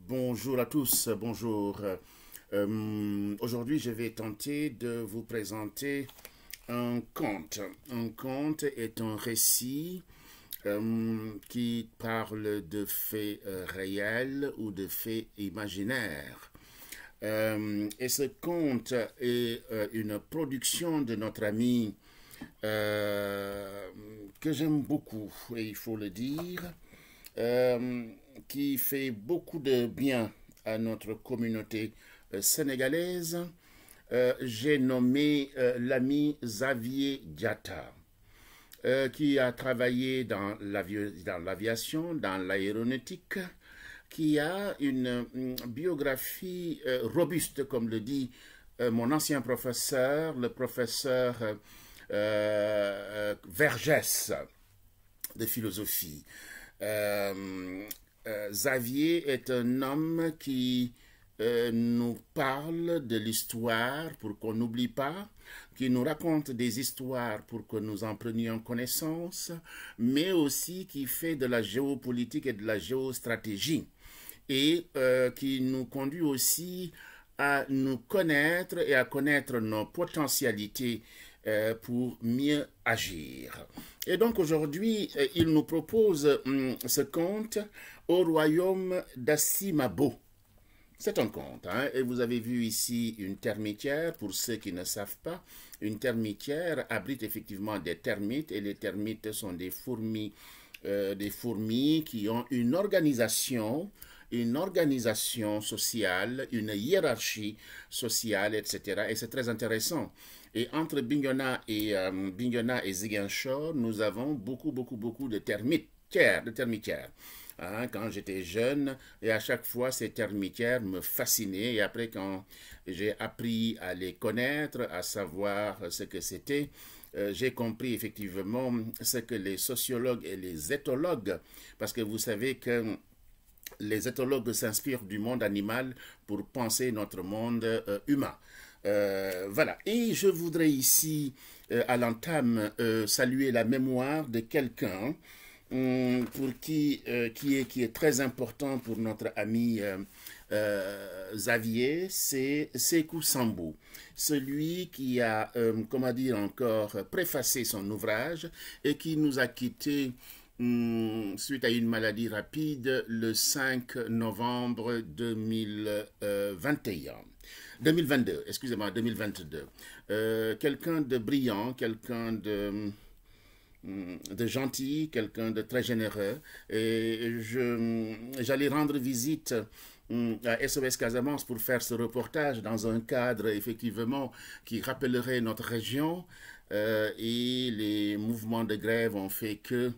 Bonjour à tous, bonjour. Aujourd'hui, je vais tenter de vous présenter un conte. Un conte est un récit qui parle de faits réels ou de faits imaginaires. Et ce conte est une production de notre ami que j'aime beaucoup, et il faut le dire, qui fait beaucoup de bien à notre communauté sénégalaise. J'ai nommé l'ami Xavier Diatta, qui a travaillé dans l'aviation, dans l'aéronautique, qui a une biographie robuste, comme le dit mon ancien professeur, le professeur Vergès de philosophie. Xavier est un homme qui nous parle de l'histoire pour qu'on n'oublie pas, qui nous raconte des histoires pour que nous en prenions connaissance, mais aussi qui fait de la géopolitique et de la géostratégie, et qui nous conduit aussi à nous connaître et à connaître nos potentialités pour mieux agir. Et donc aujourd'hui, il nous propose ce conte au royaume d'Assimabo. C'est un conte, hein, et vous avez vu ici une termitière. Pour ceux qui ne savent pas, une termitière abrite effectivement des termites, et les termites sont des fourmis qui ont une organisation sociale, une hiérarchie sociale, etc. Et c'est très intéressant. Et entre Bignona et Ziguinchor, nous avons beaucoup de termitières. Hein, quand j'étais jeune, et à chaque fois ces termitières me fascinaient, et après quand j'ai appris à les connaître, à savoir ce que c'était, j'ai compris effectivement ce que les sociologues et les éthologues, parce que vous savez que les éthologues s'inspirent du monde animal pour penser notre monde humain. Voilà, et je voudrais ici, à l'entame, saluer la mémoire de quelqu'un qui est très important pour notre ami Xavier, c'est Sékou Sambou, celui qui a, comment dire encore, préfacé son ouvrage et qui nous a quittés suite à une maladie rapide le 5 novembre 2022, excusez-moi, 2022. Quelqu'un de brillant, quelqu'un de gentil, quelqu'un de très généreux. Et j'allais rendre visite à SOS Casamance pour faire ce reportage dans un cadre effectivement qui rappellerait notre région, et les mouvements de grève ont fait que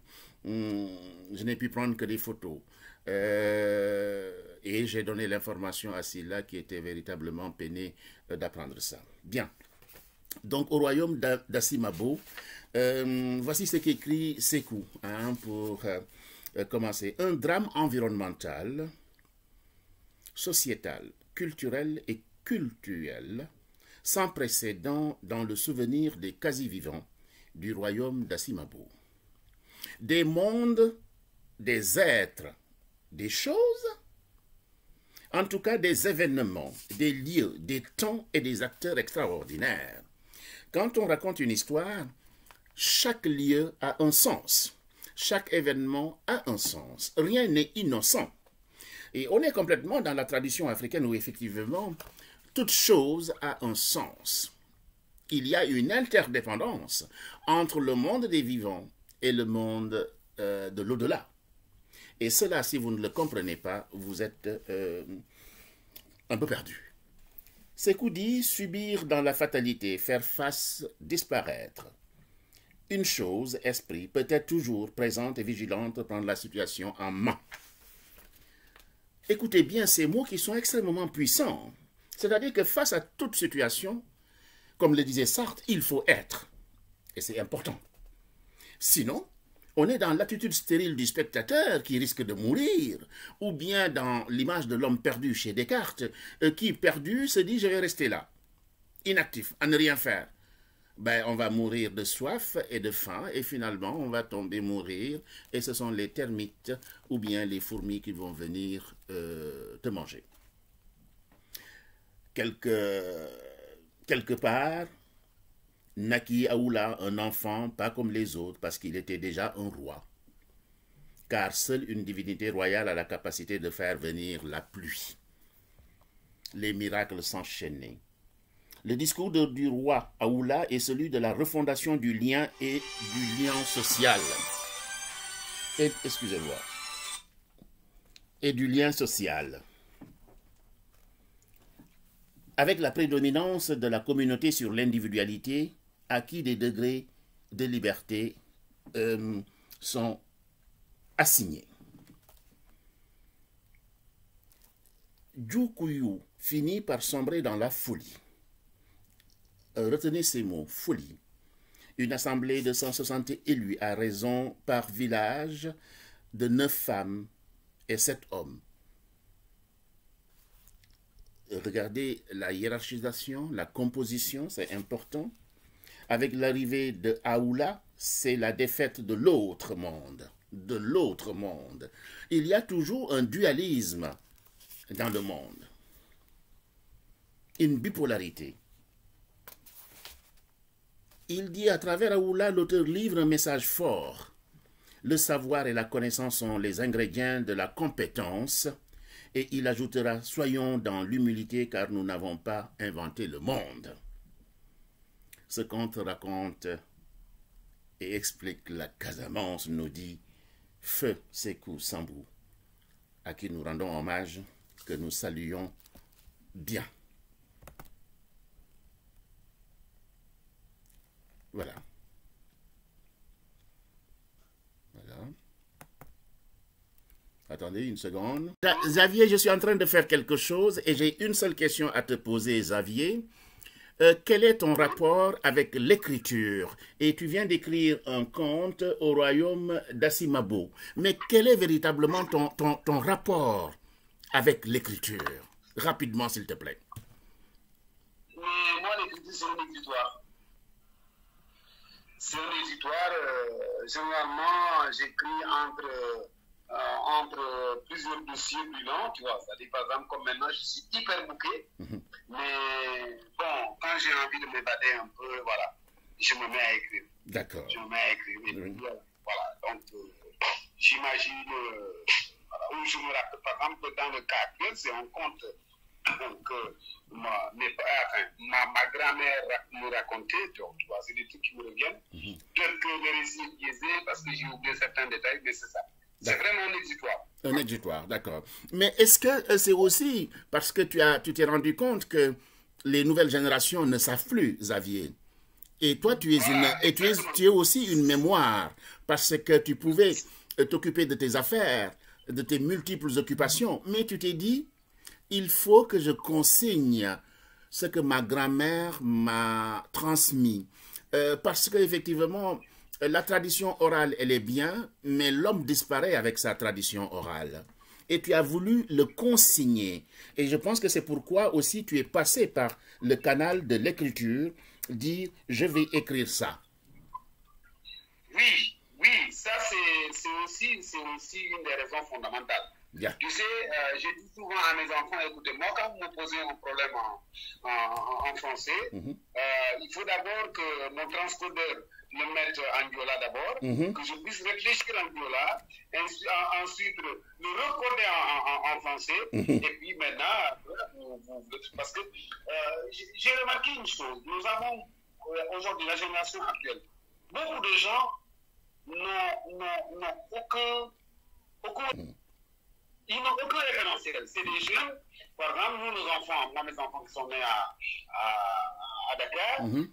je n'ai pu prendre que des photos. Et j'ai donné l'information à Silla qui était véritablement peiné d'apprendre ça. Bien. Donc au royaume d'Assimabo, voici ce qu'écrit Sékou, hein, pour commencer. Un drame environnemental, sociétal, culturel et cultuel, sans précédent dans le souvenir des quasi-vivants du royaume d'Assimabo. Des mondes, des êtres, des choses, en tout cas des événements, des lieux, des temps et des acteurs extraordinaires. Quand on raconte une histoire, chaque lieu a un sens. Chaque événement a un sens. Rien n'est innocent. Et on est complètement dans la tradition africaine où effectivement, toute chose a un sens. Il y a une interdépendance entre le monde des vivants et le monde de l'au-delà. Et cela, si vous ne le comprenez pas, vous êtes un peu perdu. Sékou dit subir dans la fatalité, faire face, disparaître. Une chose, esprit, peut être toujours présente et vigilante, prendre la situation en main. Écoutez bien ces mots qui sont extrêmement puissants. C'est-à-dire que face à toute situation, comme le disait Sartre, il faut être. Et c'est important. Sinon, on est dans l'attitude stérile du spectateur qui risque de mourir, ou bien dans l'image de l'homme perdu chez Descartes, qui, perdu, se dit « je vais rester là », inactif, à ne rien faire. ben, on va mourir de soif et de faim, et finalement, on va tomber mourir, et ce sont les termites ou bien les fourmis qui vont venir te manger. Quelque part, naquit Aoula un enfant pas comme les autres, parce qu'il était déjà un roi. Car seule une divinité royale a la capacité de faire venir la pluie. Les miracles s'enchaînaient. Le discours du roi Aoula est celui de la refondation du lien et du lien social. Excusez-moi. Et du lien social. Avec la prédominance de la communauté sur l'individualité, à qui des degrés de liberté sont assignés. Djoukouyu finit par sombrer dans la folie. Retenez ces mots, folie. Une assemblée de 160 élus à raison par village de 9 femmes et 7 hommes. Regardez la hiérarchisation, la composition, c'est important. Avec l'arrivée de Aoula, c'est la défaite de l'autre monde. De l'autre monde. Il y a toujours un dualisme dans le monde. Une bipolarité. Il dit à travers Aoula, l'auteur livre un message fort. Le savoir et la connaissance sont les ingrédients de la compétence. Et il ajoutera, soyons dans l'humilité car nous n'avons pas inventé le monde. Ce conte raconte et explique la Casamance, nous dit Feu Sékou Sambou, à qui nous rendons hommage, que nous saluons bien. Voilà. Voilà. Attendez une seconde. Xavier, je suis en train de faire quelque chose et j'ai une seule question à te poser, Xavier. Quel est ton rapport avec l'écriture? Et tu viens d'écrire un conte au royaume d'Assimabo. Mais quel est véritablement ton rapport avec l'écriture? Rapidement, s'il te plaît. Mais moi, l'écriture, c'est un écritoire. C'est un écritoire. Généralement, j'écris entre plusieurs dossiers plus longs, tu vois. C'est-à-dire, par exemple, comme maintenant, je suis hyper bouqué. Mais bon, quand j'ai envie de m'évader un peu, voilà, je me mets à écrire. D'accord. Je me mets à écrire. Et puis, voilà, donc, j'imagine, voilà, où je me rappelle, par exemple, dans le cas actuel, c'est un conte que ma grand-mère me racontait, donc, tu vois, c'est des trucs qui me reviennent. Peut-être que les récits biaisés, parce que j'ai oublié certains détails, mais c'est ça. C'est vraiment un exutoire. Un exutoire, d'accord. Mais est-ce que c'est aussi parce que tu t'es rendu compte que les nouvelles générations ne savent plus, Xavier? Et toi, tu es aussi une mémoire, parce que tu pouvais t'occuper de tes affaires, de tes multiples occupations, mais tu t'es dit, il faut que je consigne ce que ma grand-mère m'a transmis. Parce qu'effectivement, la tradition orale, elle est bien, mais l'homme disparaît avec sa tradition orale. Et tu as voulu le consigner. Et je pense que c'est pourquoi aussi tu es passé par le canal de l'écriture, dire « je vais écrire ça ». Oui, oui, ça c'est aussi une des raisons fondamentales. Yeah. Tu sais, je dis souvent à mes enfants, écoutez, moi quand vous me posez un problème en français, il faut d'abord que mon transcodeur le mette en diola d'abord, que je puisse réfléchir en diola, ensuite le recoder en français, et puis maintenant, parce que j'ai remarqué une chose, nous avons aujourd'hui la génération actuelle, beaucoup de gens n'ont aucun ils n'ont aucun référentiel. C'est des jeunes, par exemple, nous, nos enfants, moi, mes enfants qui sont nés à Dakar, bon,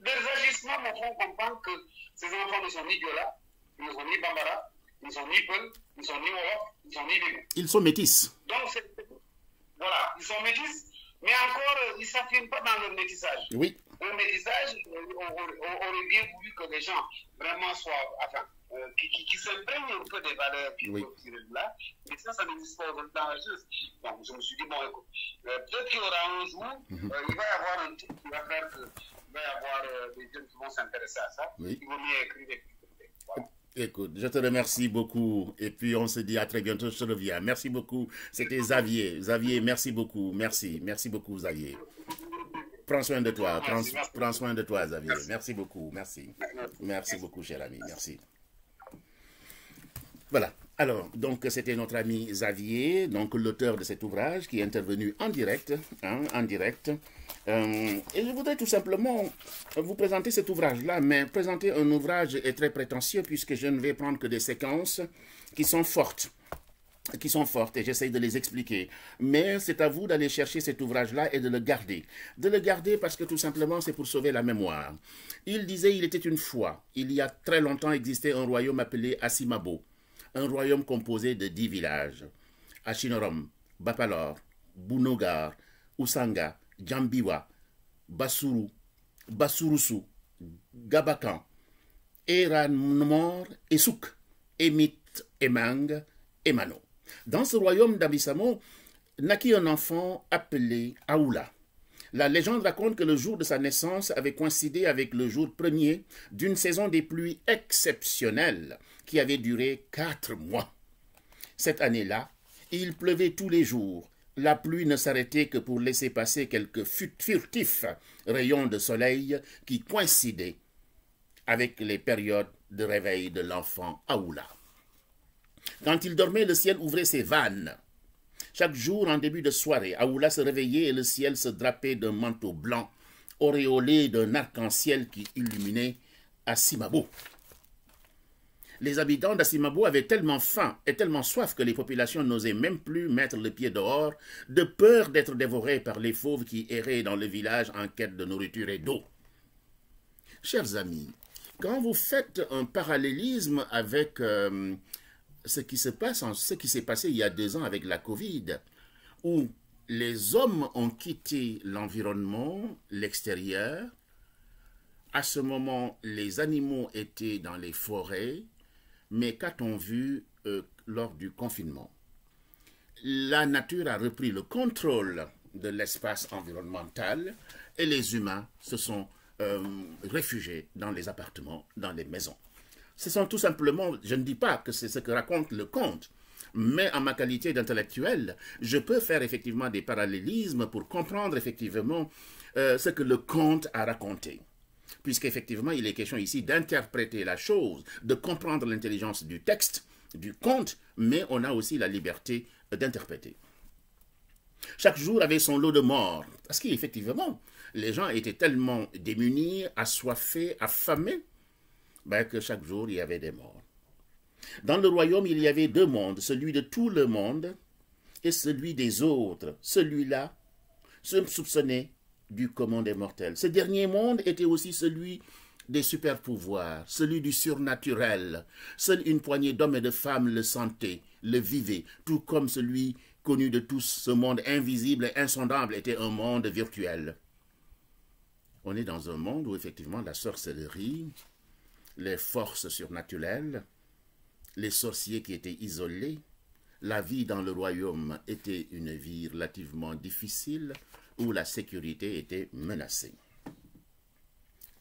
leurs agissements me font comprendre que ces enfants ne sont ni Diola, ils ne sont ni Bambara, ils ne sont ni Peul, ils ne sont ni Wolof, ils ne sont ni Légou. Ils sont métis. Donc, voilà, ils sont métis, mais encore, ils ne s'affirment pas dans leur métissage. Oui. Un métissage, on aurait bien voulu que les gens vraiment soient, enfin, qui s'imprègnent un peu des valeurs qui peuvent tirer de là, mais ça n'existe pas dans la jeunesse. Donc je me suis dit, bon, écoute, peut-être qu'il y aura un jour, il va y avoir un truc qui va faire que va y avoir des jeunes qui vont s'intéresser à ça. Oui. Il vaut mieux écrire des publicités. Voilà. Écoute, je te remercie beaucoup et puis on se dit à très bientôt, je te reviens. Merci beaucoup, c'était Xavier. Xavier, merci beaucoup, merci beaucoup Xavier. Prends soin de toi, prends soin de toi Xavier. Merci beaucoup, merci beaucoup cher ami, merci. Voilà, alors, donc c'était notre ami Xavier, donc l'auteur de cet ouvrage qui est intervenu en direct, et je voudrais tout simplement vous présenter cet ouvrage-là, mais présenter un ouvrage est très prétentieux puisque je ne vais prendre que des séquences qui sont fortes et j'essaie de les expliquer. Mais c'est à vous d'aller chercher cet ouvrage-là et de le garder. De le garder parce que tout simplement c'est pour sauver la mémoire. Il disait, il était une fois, il y a très longtemps existait un royaume appelé Asimabo. Un royaume composé de 10 villages. Achinorom, Bapalor, Bunogar, Usanga, Djambiwa, Basuru, Basurusu, Gabakan, Eranmor, Esuk, Emit, Emang, Emano. Dans ce royaume d'Abissamo, naquit un enfant appelé Aoula. La légende raconte que le jour de sa naissance avait coïncidé avec le jour premier d'une saison des pluies exceptionnelles qui avait duré 4 mois. Cette année-là, il pleuvait tous les jours. La pluie ne s'arrêtait que pour laisser passer quelques furtifs rayons de soleil qui coïncidaient avec les périodes de réveil de l'enfant Aoula. Quand il dormait, le ciel ouvrait ses vannes. Chaque jour, en début de soirée, Aoula se réveillait et le ciel se drapait d'un manteau blanc, auréolé d'un arc-en-ciel qui illuminait Asimabo. Les habitants d'Asimabo avaient tellement faim et tellement soif que les populations n'osaient même plus mettre le pied dehors, de peur d'être dévorées par les fauves qui erraient dans le village en quête de nourriture et d'eau. Chers amis, quand vous faites un parallélisme avec ce qui s'est passé il y a 2 ans avec la Covid, où les hommes ont quitté l'environnement, l'extérieur, à ce moment, les animaux étaient dans les forêts, mais qu'a-t-on vu lors du confinement? La nature a repris le contrôle de l'espace environnemental et les humains se sont réfugiés dans les appartements, dans les maisons. Ce sont tout simplement, je ne dis pas que c'est ce que raconte le conte, mais en ma qualité d'intellectuel, je peux faire effectivement des parallélismes pour comprendre effectivement ce que le conte a raconté. Puisqu'effectivement, il est question ici d'interpréter la chose, de comprendre l'intelligence du texte, du conte, mais on a aussi la liberté d'interpréter. Chaque jour avait son lot de morts, parce qu'effectivement, les gens étaient tellement démunis, assoiffés, affamés, que chaque jour, il y avait des morts. Dans le royaume, il y avait 2 mondes, celui de tout le monde et celui des autres. Celui-là se soupçonnait du commun des mortels. Ce dernier monde était aussi celui des super-pouvoirs, celui du surnaturel. Seule une poignée d'hommes et de femmes le sentaient, le vivaient, tout comme celui connu de tous. Ce monde invisible et insondable était un monde virtuel. On est dans un monde où effectivement la sorcellerie, les forces surnaturelles, les sorciers qui étaient isolés, la vie dans le royaume était une vie relativement difficile, où la sécurité était menacée.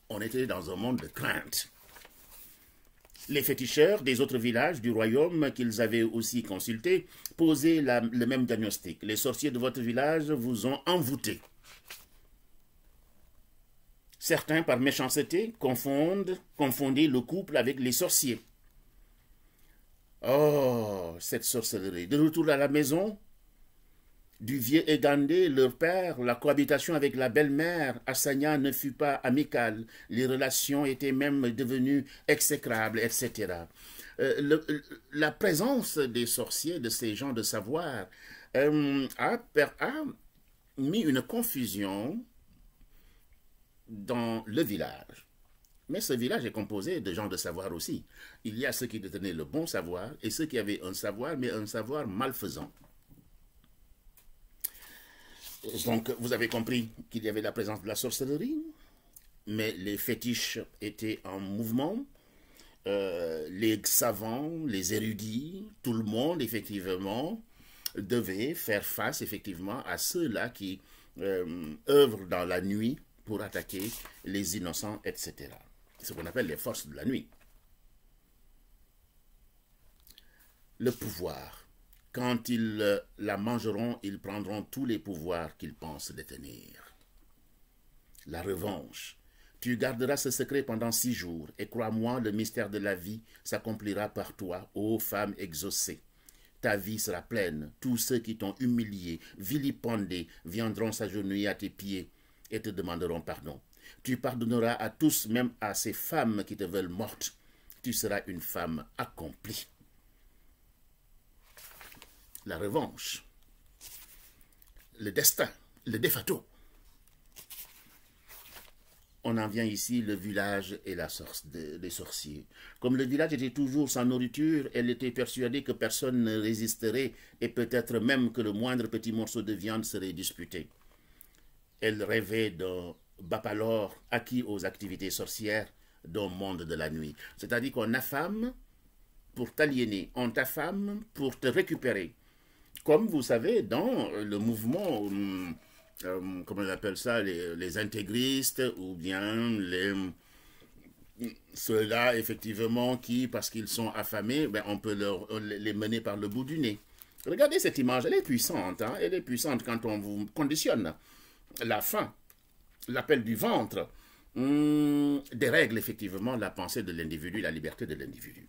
On était dans un monde de crainte. Les féticheurs des autres villages du royaume qu'ils avaient aussi consultés posaient le même diagnostic. Les sorciers de votre village vous ont envoûté. Certains, par méchanceté, confondaient le couple avec les sorciers. Oh, cette sorcellerie! De retour à la maison, du vieux Egandé, leur père, la cohabitation avec la belle-mère, Assania, ne fut pas amicale. Les relations étaient même devenues exécrables, etc. La présence des sorciers, de ces gens de savoir, a mis une confusion dans le village. Mais ce village est composé de gens de savoir aussi. Il y a ceux qui détenaient le bon savoir et ceux qui avaient un savoir, mais un savoir malfaisant. Donc, vous avez compris qu'il y avait la présence de la sorcellerie, mais les fétiches étaient en mouvement, les savants, les érudits, tout le monde, effectivement, devait faire face, effectivement, à ceux-là qui œuvrent dans la nuit pour attaquer les innocents, etc. Ce qu'on appelle les forces de la nuit. Le pouvoir. Quand ils la mangeront, ils prendront tous les pouvoirs qu'ils pensent détenir. La revanche. Tu garderas ce secret pendant 6 jours, et crois-moi, le mystère de la vie s'accomplira par toi, ô femme exaucée. Ta vie sera pleine. Tous ceux qui t'ont humilié, vilipendé, viendront s'agenouiller à tes pieds et te demanderont pardon. Tu pardonneras à tous, même à ces femmes qui te veulent morte. Tu seras une femme accomplie. La revanche. Le destin, le de facto. On en vient ici, le village et les sorciers. Comme le village était toujours sans nourriture, elle était persuadée que personne ne résisterait et peut-être même que le moindre petit morceau de viande serait disputé. Elle rêvait d'un bapalor acquis aux activités sorcières d'un monde de la nuit. C'est-à-dire qu'on affame pour t'aliéner, on t'affame pour te récupérer. Comme vous savez, dans le mouvement... comment on appelle ça, les intégristes ou bien ceux-là, effectivement, qui, parce qu'ils sont affamés, ben, on peut les mener par le bout du nez. Regardez cette image, elle est puissante, hein? Elle est puissante quand on vous conditionne. La faim, l'appel du ventre, dérègle effectivement la pensée de l'individu, la liberté de l'individu.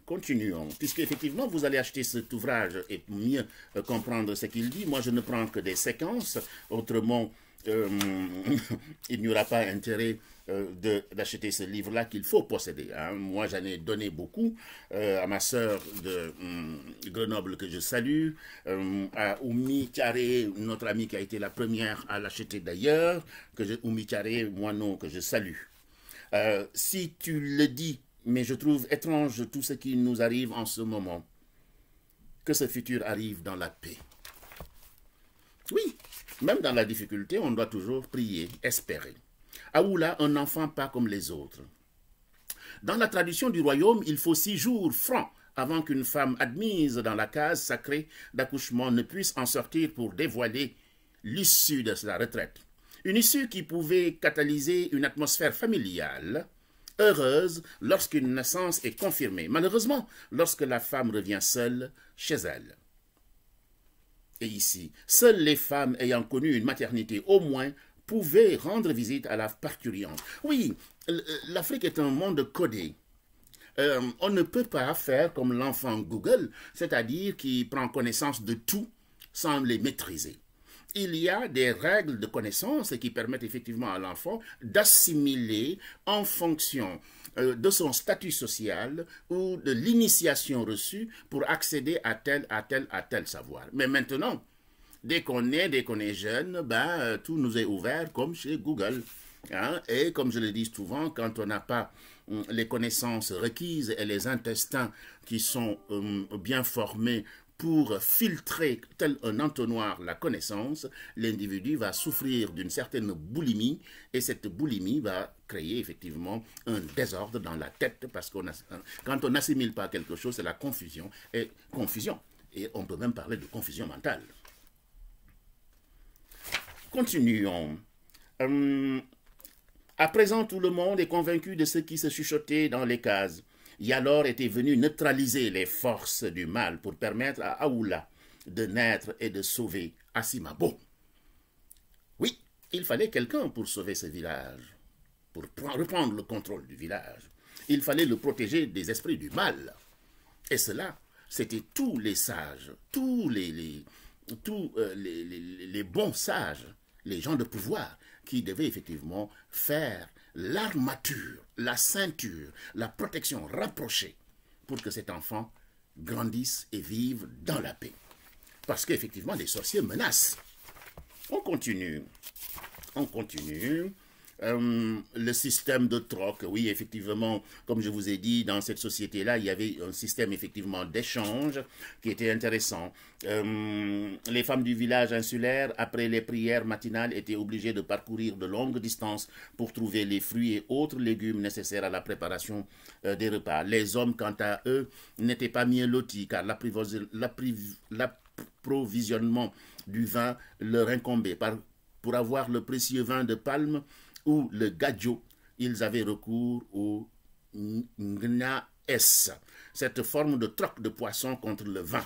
Continuons, puisque effectivement vous allez acheter cet ouvrage et pour mieux comprendre ce qu'il dit. Moi je ne prends que des séquences, autrement il n'y aura pas intérêt d'acheter ce livre-là qu'il faut posséder. Hein. Moi j'en ai donné beaucoup à ma sœur de Grenoble que je salue, à Oumi Tiaré, notre amie qui a été la première à l'acheter d'ailleurs, Oumi Tiaré, moi non, que je salue. Si tu le dis, mais je trouve étrange tout ce qui nous arrive en ce moment. Que ce futur arrive dans la paix. Oui, même dans la difficulté, on doit toujours prier, espérer. Aoula, un enfant pas comme les autres. Dans la tradition du royaume, il faut 6 jours francs avant qu'une femme admise dans la case sacrée d'accouchement ne puisse en sortir pour dévoiler l'issue de sa retraite. Une issue qui pouvait catalyser une atmosphère familiale, heureuse lorsqu'une naissance est confirmée. Malheureusement, lorsque la femme revient seule chez elle. Et ici, seules les femmes ayant connu une maternité au moins pouvaient rendre visite à la parturiente. Oui, l'Afrique est un monde codé. On ne peut pas faire comme l'enfant Google, c'est-à-dire qui prend connaissance de tout sans les maîtriser. Il y a des règles de connaissance qui permettent effectivement à l'enfant d'assimiler en fonction de son statut social ou de l'initiation reçue pour accéder à tel savoir. Mais maintenant, dès qu'on est jeune, ben, tout nous est ouvert comme chez Google. Hein? Et comme je le dis souvent, quand on n'a pas les connaissances requises et les intestins qui sont bien formés pour filtrer tel un entonnoir la connaissance, l'individu va souffrir d'une certaine boulimie et cette boulimie va créer effectivement un désordre dans la tête parce que quand on n'assimile pas quelque chose, c'est la confusion. Et on peut même parler de confusion mentale. Continuons. À présent, tout le monde est convaincu de ce qui se chuchotait dans les cases. Yalor était venu neutraliser les forces du mal pour permettre à Aoula de naître et de sauver Asimabo. Oui, il fallait quelqu'un pour sauver ce village, pour reprendre le contrôle du village. Il fallait le protéger des esprits du mal. Et cela, c'était tous les sages, tous les bons sages, les gens de pouvoir, qui devaient effectivement faire l'armature, la ceinture, la protection rapprochée pour que cet enfant grandisse et vive dans la paix. Parce qu'effectivement, les sorciers menacent. On continue. On continue. Le système de troc, oui, effectivement, comme je vous ai dit, dans cette société-là, il y avait un système effectivement d'échange qui était intéressant. Les femmes du village insulaire, après les prières matinales, étaient obligées de parcourir de longues distances pour trouver les fruits et autres légumes nécessaires à la préparation des repas. Les hommes, quant à eux, n'étaient pas mieux lotis, car l'approvisionnement du vin leur incombait. Par pour avoir le précieux vin de palme ou le gadjo, ils avaient recours au ngnaes, cette forme de troc de poisson contre le vin.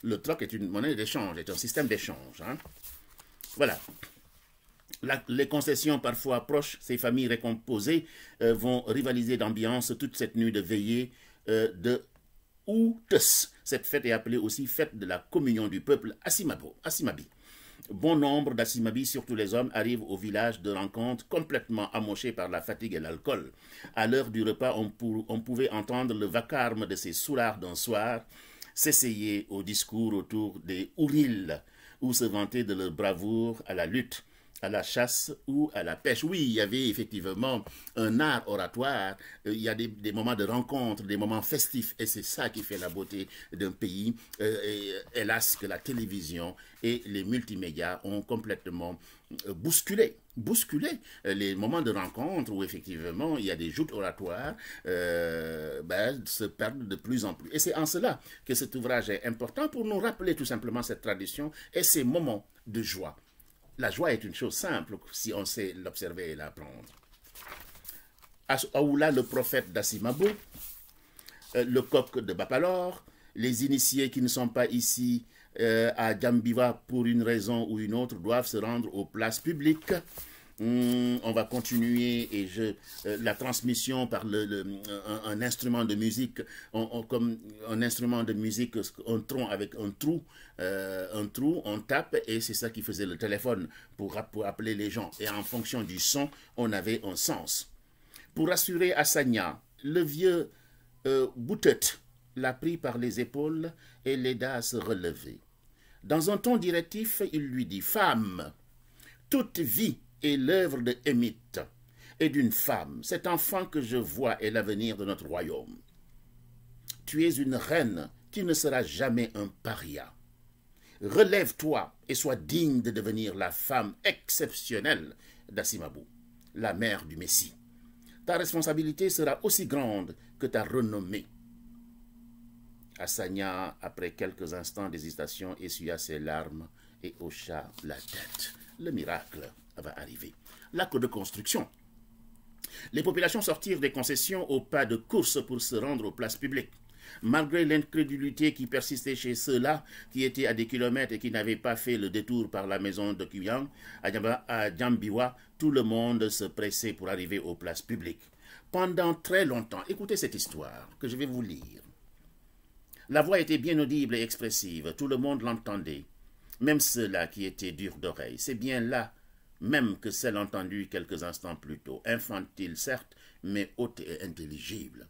Le troc est une monnaie d'échange, est un système d'échange. Hein. Voilà. Les concessions parfois proches, ces familles récomposées vont rivaliser d'ambiance toute cette nuit de veillée de Outtes. Cette fête est appelée aussi fête de la communion du peuple Asimabi. Bon nombre d'Asimabi, surtout les hommes, arrivent au village de rencontre complètement amochés par la fatigue et l'alcool. À l'heure du repas, on pouvait entendre le vacarme de ces soulards d'un soir s'essayer au discours autour des ourils ou se vanter de leur bravoure à la lutte, à la chasse ou à la pêche. Oui, il y avait effectivement un art oratoire, il y a des moments de rencontre, des moments festifs, et c'est ça qui fait la beauté d'un pays. Hélas que la télévision et les multimédias ont complètement bousculé les moments de rencontre où effectivement il y a des joutes oratoires se perdent de plus en plus. Et c'est en cela que cet ouvrage est important pour nous rappeler tout simplement cette tradition et ces moments de joie. La joie est une chose simple si on sait l'observer et l'apprendre. Aoula, le prophète d'Asimabo, le coq de Bapalor, les initiés qui ne sont pas ici à Djambiwa pour une raison ou une autre doivent se rendre aux places publiques. On va continuer et la transmission par un instrument de musique, comme un instrument de musique, un tronc avec un trou, on tape et c'est ça qui faisait le téléphone pour appeler les gens. Et en fonction du son, on avait un sens. Pour rassurer Asanya, le vieux Boutet l'a pris par les épaules et l'aida à se relever. Dans un ton directif, il lui dit « Femme, toute vie est l'œuvre de Hémite et d'une femme. Cet enfant que je vois est l'avenir de notre royaume. Tu es une reine qui ne sera jamais un paria. Relève-toi et sois digne de devenir la femme exceptionnelle d'Asimabo, la mère du Messie. Ta responsabilité sera aussi grande que ta renommée. » Asanya, après quelques instants d'hésitation, essuya ses larmes et hocha la tête. Le miracle va arriver. L'acte de construction. Les populations sortirent des concessions au pas de course pour se rendre aux places publiques. Malgré l'incrédulité qui persistait chez ceux-là qui étaient à des kilomètres et qui n'avaient pas fait le détour par la maison de Kuyang, à Djambiwa, tout le monde se pressait pour arriver aux places publiques. Pendant très longtemps, écoutez cette histoire que je vais vous lire. La voix était bien audible et expressive, tout le monde l'entendait, même ceux-là qui étaient durs d'oreille. C'est bien là même que celle entendue quelques instants plus tôt, infantile certes, mais haute et intelligible.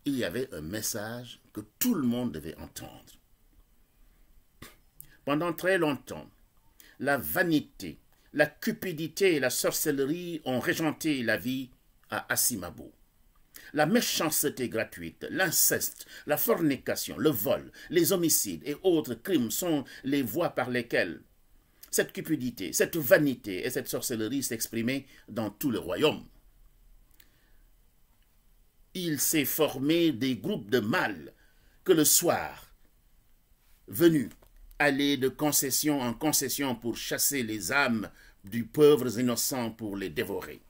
Il y avait un message que tout le monde devait entendre. Pendant très longtemps, la vanité, la cupidité et la sorcellerie ont régenté la vie à Asimabo. La méchanceté gratuite, l'inceste, la fornication, le vol, les homicides et autres crimes sont les voies par lesquelles cette cupidité, cette vanité et cette sorcellerie s'exprimaient dans tout le royaume. Il s'est formé des groupes de mâles que le soir, venus aller de concession en concession pour chasser les âmes du pauvres innocents pour les dévorer.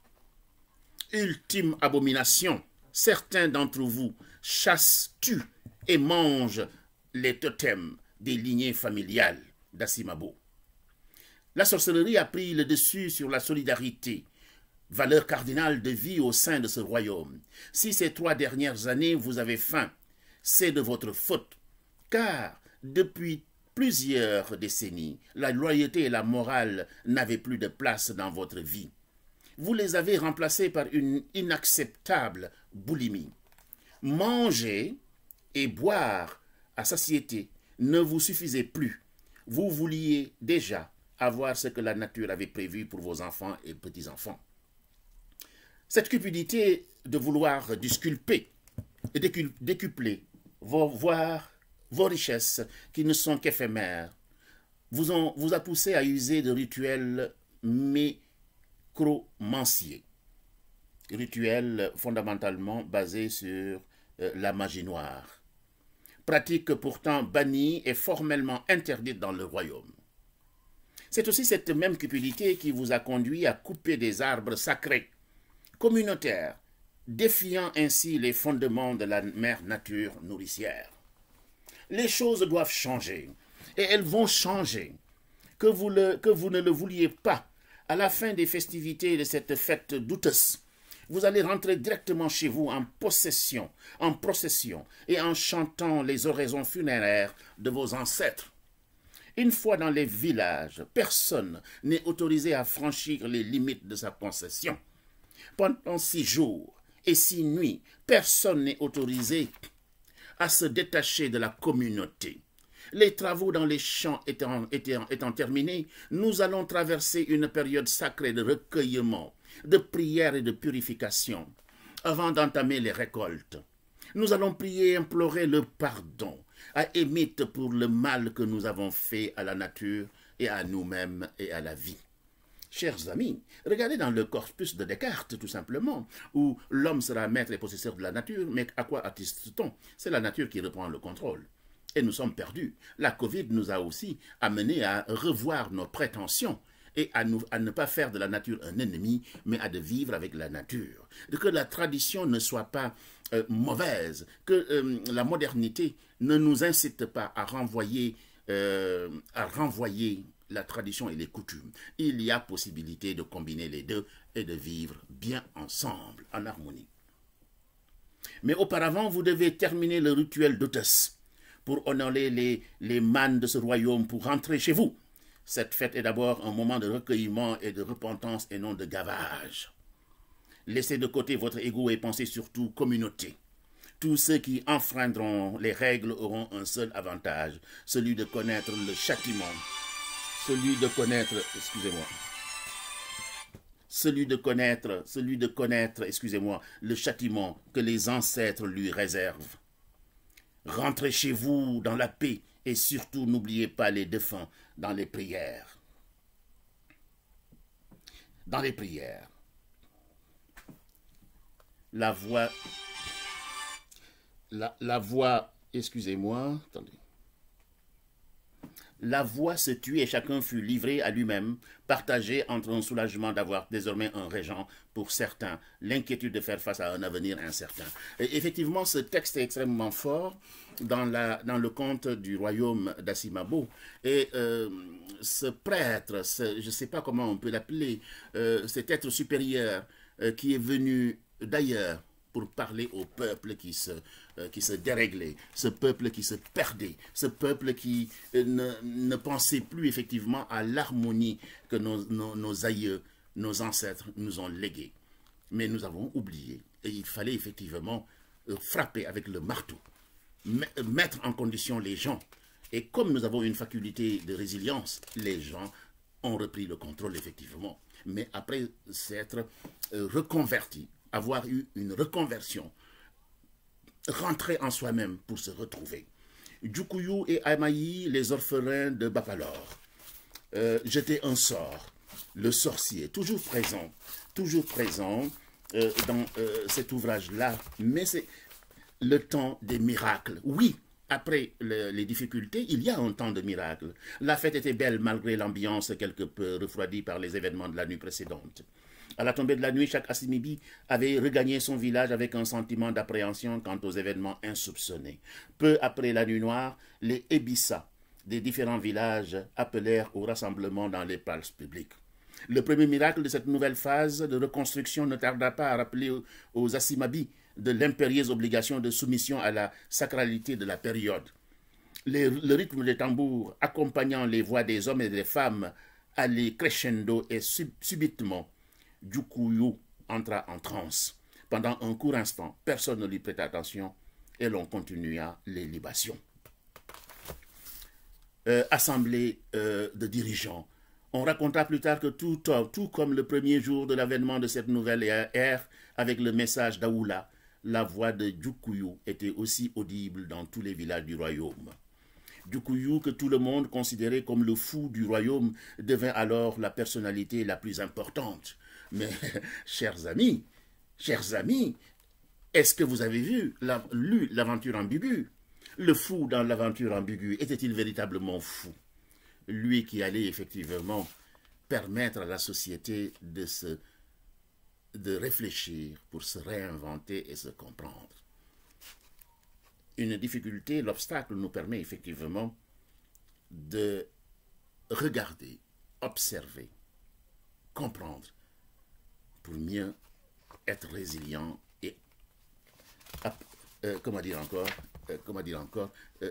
Ultime abomination, certains d'entre vous chassent, tuent et mangent les totems des lignées familiales d'Asimabo. La sorcellerie a pris le dessus sur la solidarité, valeur cardinale de vie au sein de ce royaume. Si ces 3 dernières années vous avez faim, c'est de votre faute, car depuis plusieurs décennies, la loyauté et la morale n'avaient plus de place dans votre vie. Vous les avez remplacées par une inacceptable boulimie. Manger et boire à satiété ne vous suffisait plus. Vous vouliez déjà avoir ce que la nature avait prévu pour vos enfants et petits-enfants. Cette cupidité de vouloir disculper et décupler vos richesses qui ne sont qu'éphémères vous a poussé à user de rituels nécromanciers. Rituels fondamentalement basés sur la magie noire. Pratique pourtant bannie et formellement interdite dans le royaume. C'est aussi cette même cupidité qui vous a conduit à couper des arbres sacrés, communautaires, défiant ainsi les fondements de la mère nature nourricière. Les choses doivent changer, et elles vont changer. Que vous ne le vouliez pas, à la fin des festivités de cette fête douteuse, vous allez rentrer directement chez vous en procession et en chantant les oraisons funéraires de vos ancêtres. Une fois dans les villages, personne n'est autorisé à franchir les limites de sa possession. Pendant 6 jours et 6 nuits, personne n'est autorisé à se détacher de la communauté. Les travaux dans les champs étant terminés, nous allons traverser une période sacrée de recueillement, de prière et de purification, avant d'entamer les récoltes. Nous allons prier et implorer le pardon à Émite pour le mal que nous avons fait à la nature et à nous-mêmes et à la vie. Chers amis, regardez dans le corpus de Descartes, tout simplement, où l'homme sera maître et possesseur de la nature, mais à quoi atteste-t-on? C'est la nature qui reprend le contrôle. Et nous sommes perdus. La Covid nous a aussi amenés à revoir nos prétentions et à ne pas faire de la nature un ennemi, mais à de vivre avec la nature. Que la tradition ne soit pas mauvaise, que la modernité ne nous incite pas à renvoyer la tradition et les coutumes. Il y a possibilité de combiner les deux et de vivre bien ensemble, en harmonie. Mais auparavant, vous devez terminer le rituel d'Othès pour honorer les mânes de ce royaume, pour rentrer chez vous. Cette fête est d'abord un moment de recueillement et de repentance et non de gavage. Laissez de côté votre ego et pensez surtout communauté. Tous ceux qui enfreindront les règles auront un seul avantage, celui de connaître le châtiment. Celui de connaître le châtiment que les ancêtres lui réservent. Rentrez chez vous dans la paix et surtout n'oubliez pas les défunts dans les prières. Dans les prières. La voix, excusez-moi, attendez. La voix se tut et chacun fut livré à lui-même, partagé entre un soulagement d'avoir désormais un régent pour certains, l'inquiétude de faire face à un avenir incertain. Et effectivement, ce texte est extrêmement fort dans le conte du royaume d'Assimabo. Et ce prêtre, je ne sais pas comment on peut l'appeler, cet être supérieur qui est venu d'ailleurs pour parler au peuple qui se déréglait, ce peuple qui se perdait, ce peuple qui ne pensait plus effectivement à l'harmonie que nos aïeux, nos ancêtres nous ont léguée. Mais nous avons oublié, et il fallait effectivement frapper avec le marteau, mettre en condition les gens. Et comme nous avons une faculté de résilience, les gens ont repris le contrôle effectivement. Mais après s'être reconvertis, avoir eu une reconversion, rentrer en soi-même pour se retrouver. Djoukouillou et Amayi, les orphelins de Bapalor, jetaient un sort, le sorcier, toujours présent dans cet ouvrage-là, mais c'est le temps des miracles. Oui, après les difficultés, il y a un temps de miracle. La fête était belle malgré l'ambiance quelque peu refroidie par les événements de la nuit précédente. À la tombée de la nuit, chaque Assimibi avait regagné son village avec un sentiment d'appréhension quant aux événements insoupçonnés. Peu après la nuit noire, les Ebissa des différents villages appelèrent au rassemblement dans les places publiques. Le premier miracle de cette nouvelle phase de reconstruction ne tarda pas à rappeler aux Assimabi de l'impérieuse obligation de soumission à la sacralité de la période. Le rythme des tambours accompagnant les voix des hommes et des femmes allait crescendo et subitement, Djoukouillou entra en transe. Pendant un court instant, personne ne lui prêta attention et l'on continua les libations. Assemblée de dirigeants. On raconta plus tard que tout comme le premier jour de l'avènement de cette nouvelle ère, avec le message d'Aoula, la voix de Djoukouillou était aussi audible dans tous les villages du royaume. Djoukouillou, que tout le monde considérait comme le fou du royaume, devint alors la personnalité la plus importante. Mais, chers amis, est-ce que vous avez lu l'aventure ambiguë? Le fou dans l'aventure ambiguë, était-il véritablement fou? lui qui allait effectivement permettre à la société de réfléchir pour se réinventer et se comprendre. Une difficulté, l'obstacle nous permet effectivement de regarder, observer, comprendre, pour mieux être résilient et, comment dire encore,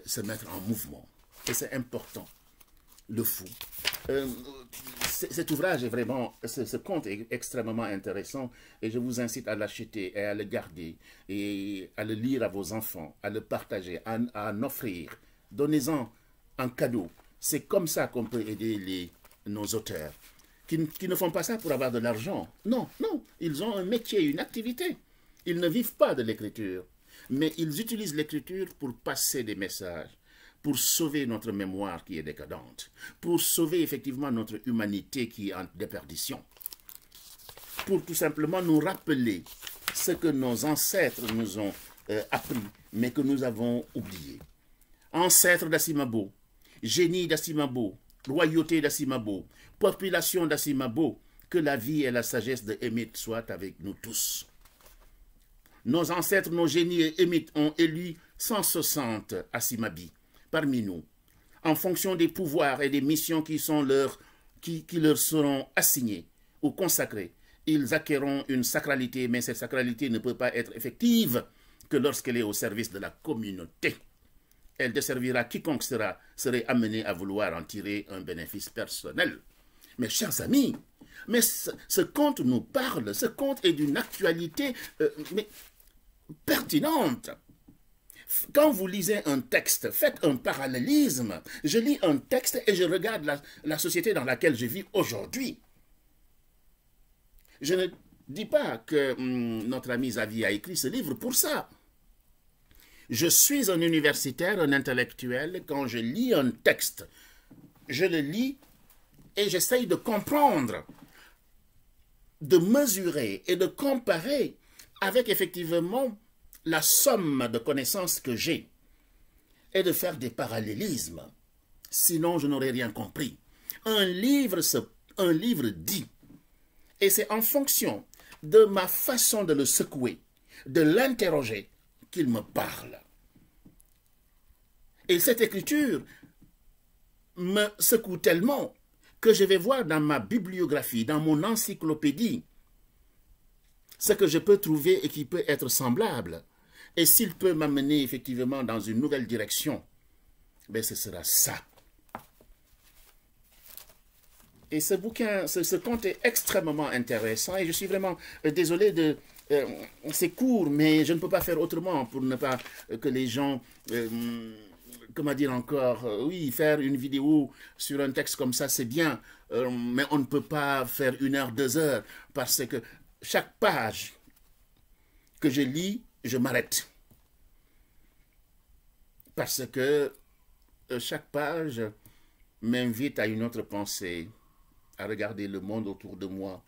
se mettre en mouvement. Et c'est important. Le fou. Cet ouvrage est vraiment, ce conte est extrêmement intéressant et je vous incite à l'acheter et à le garder et à le lire à vos enfants, à le partager, à en offrir. Donnez-en en cadeau. C'est comme ça qu'on peut aider nos auteurs qui ne font pas ça pour avoir de l'argent. Non, non, ils ont un métier, une activité. Ils ne vivent pas de l'écriture, mais ils utilisent l'écriture pour passer des messages, pour sauver notre mémoire qui est décadente, pour sauver effectivement notre humanité qui est en déperdition, pour tout simplement nous rappeler ce que nos ancêtres nous ont appris, mais que nous avons oublié. Ancêtres d'Assimabo, génie d'Assimabo, royauté d'Assimabo, population d'Assimabo, que la vie et la sagesse de Émite soient avec nous tous. Nos ancêtres, nos génies et Émite ont élu 160 Assimabi parmi nous, en fonction des pouvoirs et des missions qui leur seront assignés ou consacrés. Ils acquerront une sacralité, mais cette sacralité ne peut pas être effective que lorsqu'elle est au service de la communauté. Elle desservira quiconque serait amené à vouloir en tirer un bénéfice personnel. Mes chers amis, mais ce conte nous parle, ce conte est d'une actualité mais pertinente. Quand vous lisez un texte, faites un parallélisme. Je lis un texte et je regarde la société dans laquelle je vis aujourd'hui. Je ne dis pas que notre ami Xavier a écrit ce livre pour ça. Je suis un universitaire, un intellectuel. Quand je lis un texte, je le lis et j'essaye de comprendre, de mesurer et de comparer avec effectivement la somme de connaissances que j'ai et de faire des parallélismes. Sinon, je n'aurais rien compris. Un livre dit, et c'est en fonction de ma façon de le secouer, de l'interroger, qu'il me parle. Et cette écriture me secoue tellement que je vais voir dans ma bibliographie, dans mon encyclopédie, ce que je peux trouver et qui peut être semblable. Et s'il peut m'amener effectivement dans une nouvelle direction, ben ce sera ça. Et ce bouquin, ce conte est extrêmement intéressant et je suis vraiment désolé de... c'est court, mais je ne peux pas faire autrement pour ne pas que les gens... comment dire encore, oui, faire une vidéo sur un texte comme ça, c'est bien, mais on ne peut pas faire 1 heure, 2 heures, parce que chaque page que je lis, je m'arrête. Parce que chaque page m'invite à une autre pensée, à regarder le monde autour de moi,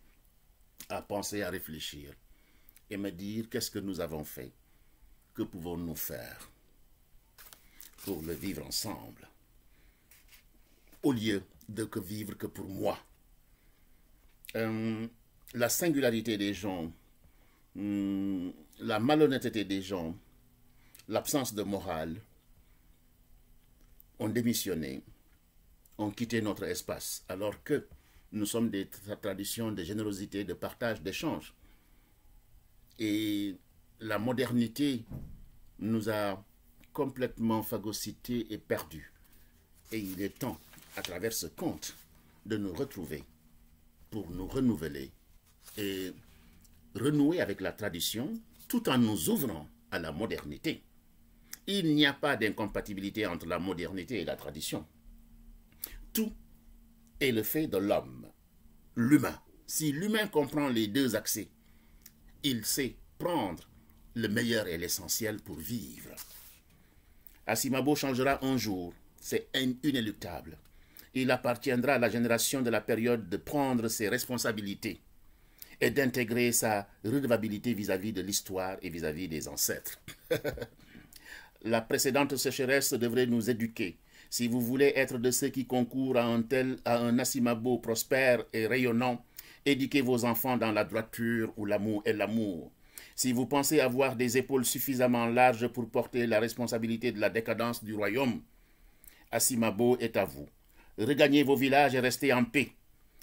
à penser, à réfléchir, et me dire qu'est-ce que nous avons fait, que pouvons-nous faire pour le vivre ensemble, au lieu de que vivre que pour moi. La singularité des gens, la malhonnêteté des gens, l'absence de morale, ont démissionné, ont quitté notre espace, alors que nous sommes des traditions de générosité, de partage, d'échange. Et la modernité nous a complètement phagocytés et perdus. Et il est temps, à travers ce conte, de nous retrouver pour nous renouveler et renouer avec la tradition tout en nous ouvrant à la modernité. Il n'y a pas d'incompatibilité entre la modernité et la tradition. Tout est le fait de l'homme, l'humain. Si l'humain comprend les deux accès, il sait prendre le meilleur et l'essentiel pour vivre. Assimabo changera un jour, c'est inéluctable. Il appartiendra à la génération de la période de prendre ses responsabilités et d'intégrer sa redevabilité vis-à-vis de l'histoire et vis-à-vis des ancêtres. La précédente sécheresse devrait nous éduquer Si vous voulez être de ceux qui concourent à un Asimabo prospère et rayonnant, éduquez vos enfants dans la droiture où l'amour est l'amour. Si vous pensez avoir des épaules suffisamment larges pour porter la responsabilité de la décadence du royaume, Asimabo est à vous. Regagnez vos villages et restez en paix.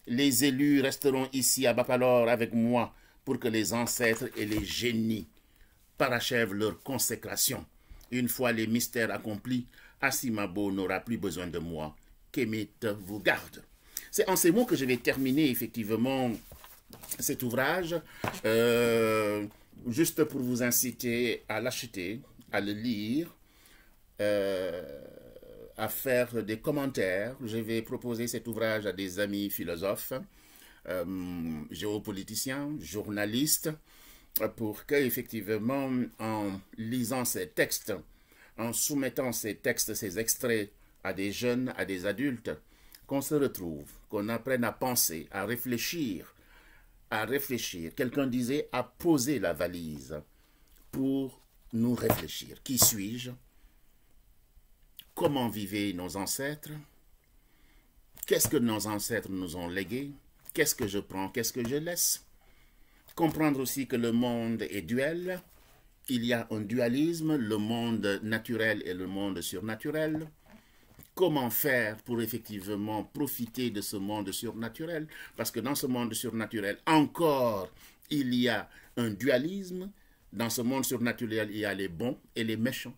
Les élus resteront ici à Bapalor avec moi pour que les ancêtres et les génies parachèvent leur consécration. Une fois les mystères accomplis, Asimabo n'aura plus besoin de moi. Kemet vous garde. C'est en ces mots que je vais terminer effectivement cet ouvrage, juste pour vous inciter à l'acheter, à le lire, à faire des commentaires. Je vais proposer cet ouvrage à des amis philosophes, géopoliticiens, journalistes, pour qu'effectivement, en lisant ces textes, en soumettant ces textes, ces extraits à des jeunes, à des adultes, qu'on se retrouve, qu'on apprenne à penser, à réfléchir. Quelqu'un disait à poser la valise pour nous réfléchir. Qui suis-je? Comment vivaient nos ancêtres? Qu'est-ce que nos ancêtres nous ont légué? Qu'est-ce que je prends? Qu'est-ce que je laisse? Comprendre aussi que le monde est duel. Il y a un dualisme, le monde naturel et le monde surnaturel. Comment faire pour effectivement profiter de ce monde surnaturel? Parce que dans ce monde surnaturel, encore, il y a un dualisme. Dans ce monde surnaturel, il y a les bons et les méchants,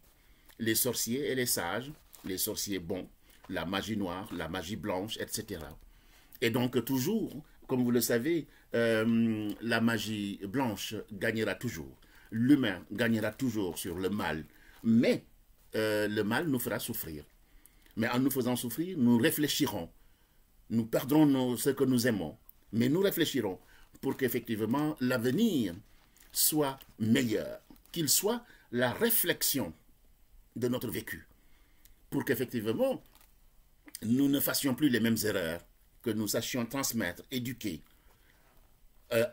les sorciers et les sages, les sorciers bons, la magie noire, la magie blanche, etc. Et donc toujours, comme vous le savez, la magie blanche gagnera toujours. L'humain gagnera toujours sur le mal. Mais le mal nous fera souffrir. Mais en nous faisant souffrir, nous réfléchirons. Nous perdrons ce que nous aimons. Mais nous réfléchirons pour qu'effectivement l'avenir soit meilleur. Qu'il soit la réflexion de notre vécu. Pour qu'effectivement, nous ne fassions plus les mêmes erreurs. Que nous sachions transmettre, éduquer,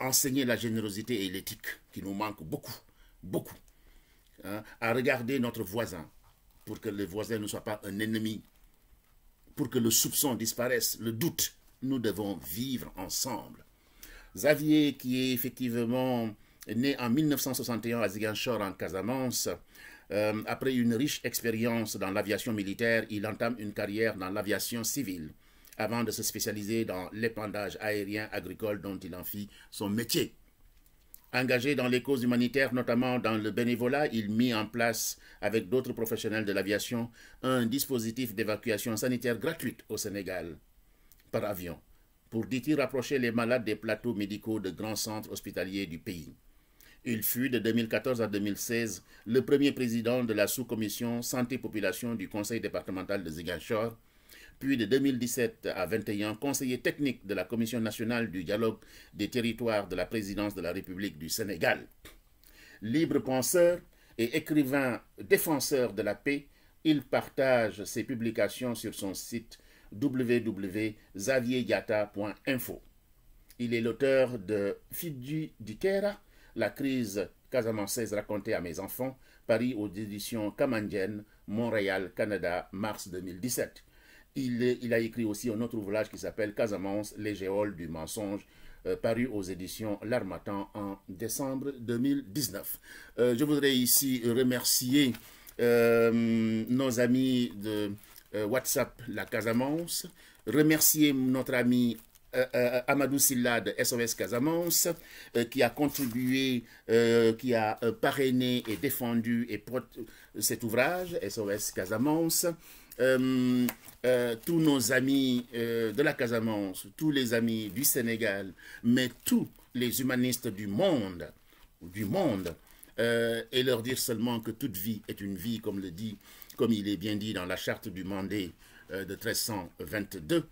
enseigner la générosité et l'éthique, qui nous manque beaucoup, beaucoup. Hein, à regarder notre voisin, pour que le voisin ne soit pas un ennemi, pour que le soupçon disparaisse, le doute. Nous devons vivre ensemble. Xavier, qui est effectivement né en 1961 à Ziguinchor, en Casamance, après une riche expérience dans l'aviation militaire, il entame une carrière dans l'aviation civile, avant de se spécialiser dans l'épandage aérien agricole dont il en fit son métier. Engagé dans les causes humanitaires, notamment dans le bénévolat, il mit en place, avec d'autres professionnels de l'aviation, un dispositif d'évacuation sanitaire gratuite au Sénégal, par avion, pour, dit-il, rapprocher les malades des plateaux médicaux de grands centres hospitaliers du pays. Il fut, de 2014 à 2016, le premier président de la sous-commission Santé-Population du Conseil départemental de Ziguinchor, puis de 2017 à 2021, conseiller technique de la Commission nationale du dialogue des territoires de la présidence de la République du Sénégal. Libre penseur et écrivain défenseur de la paix, il partage ses publications sur son site www.xavierdiatta.info. Il est l'auteur de Fidji Dikera, la crise casamançaise racontée à mes enfants, paru aux éditions Kamandienne, Montréal, Canada, mars 2017. Il a écrit aussi un autre ouvrage qui s'appelle Casamance, les géoles du mensonge, paru aux éditions L'Harmattan en décembre 2019. Je voudrais ici remercier nos amis de WhatsApp La Casamance, remercier notre ami Amadou Silla de SOS Casamance, qui a contribué, qui a parrainé et défendu cet ouvrage, SOS Casamance. Tous nos amis de la Casamance, tous les amis du Sénégal, mais tous les humanistes du monde, et leur dire seulement que toute vie est une vie, comme il est bien dit dans la charte du Mandé de 1322,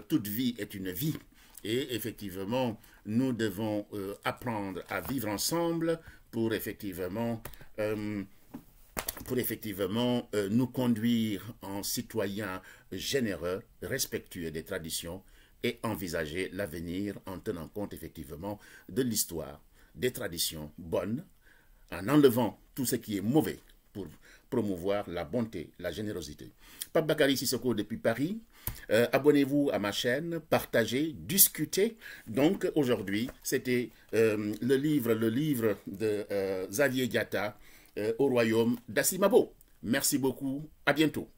toute vie est une vie. Et effectivement, nous devons apprendre à vivre ensemble pour effectivement nous conduire en citoyens généreux, respectueux des traditions et envisager l'avenir en tenant compte effectivement de l'histoire, des traditions bonnes, en enlevant tout ce qui est mauvais pour promouvoir la bonté, la générosité. Pape Bakary Sissoko depuis Paris. Abonnez-vous à ma chaîne, partagez, discutez. Donc aujourd'hui, c'était le livre de Xavier Diatta au royaume d'Assimabo. Merci beaucoup, à bientôt.